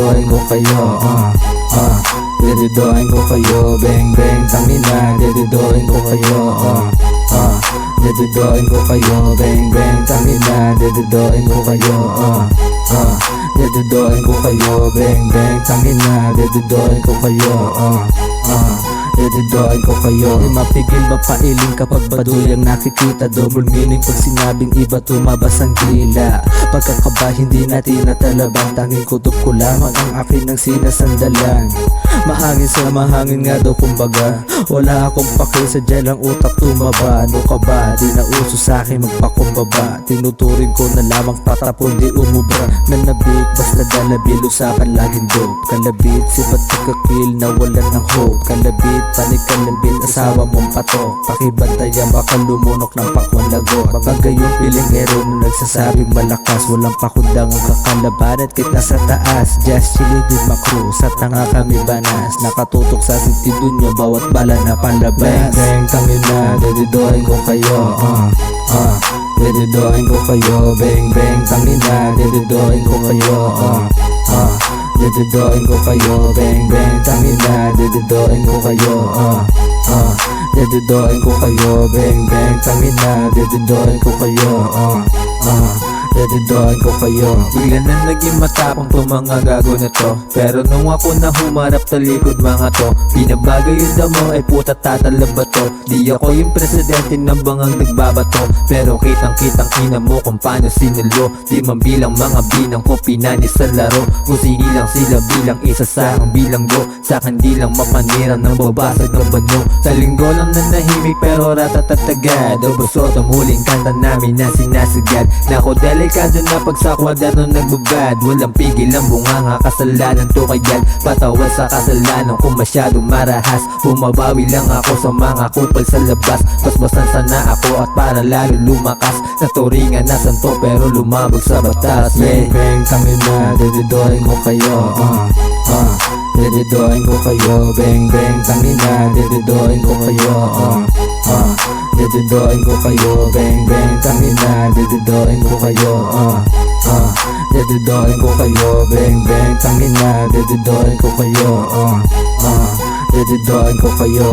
Dididoin ko kayo, dididoin ko kayo, bang bang tangina. Dididoin ko kayo, dididoin ko kayo, bang bang tangina. Dididoin ko kayo, dididoin ko kayo, bang bang tangina. Dididoin ko kayo, dididoin ko kayo. Di mapigil mapailing kapag baduy ang nakikita. Double meaning pag sinabing iba, tumabas ang dila. Pagkakaba hindi natin natalabang, tanging kutob ko lamang ang akin ng sinasandalan. Mahangin sa mahangin nga daw kumbaga, wala akong pake, sadya lang utak tumaba. Ano ka ba? Di na uso sa'kin magpakumbaba. Tinuturing ko na lamang patapon, di umubra. Nanabik, basta dalabil, usapan laging dope. Kalabit, sipat pagkakil na wala ng hope. Kalabit, panik kalabit, asawa mong patok. Pakibantayan baka lumunok ng pakwan lagot. Papagayong piling hero na nagsasabing malakas. Walang pakundang ang kakalaban at kita sa taas. Just chilling with my crew, sa tanga kami banas. Nakatutok sa sentido nyo, bawat bala na palabas. Bang bang tangina, dididoin ko kayo, dididoin ko kayo, bang bang tangina. Dididoin ko kayo, dididoin ko kayo, bang bang tangina. Dididoin ko kayo, dididoin ko kayo, bang bang tangina. Dididoin ko kayo, dididoin ko kayo. Bigla na naging matapang to mga gago na to, pero nung ako na humarap sa likod mga to, binabago yung damo ay puta tatalaba to. Di ako yung presidente ng bangang nagbabato, pero kitang ina mo kung paano sinulo. Di man bilang mga binang ko pinanis sa laro, kung sinilang sila bilang isa sa aking bilang go. Sa akin di lang mapanirang ng babasag ng banyo. Sa linggo lang na nahimik pero ratatatagad, o busot ang huling kanta namin na sinasagad. Nako delikado na pag sa kwadro nagbubad, walang pigil ang bunganga, kasalanan to kagad. Patawan sa kasalanan kung masyadong marahas, bumabawi lang ako sa mga kupal sa labas. Basbasan sana ako at para lalo lumakas, sa turingan na santo pero lumabog sa batas. Bang bang tangina, dididoin ko kayo, dididoin ko kayo, bang bang tangina. Dididoin ko kayo, dididoin ko kayo, bang bang tangina. Dididoin ko kayo, dididoin ko kayo, bang bang tangina. Dididoin ko kayo, dididoin ko kayo.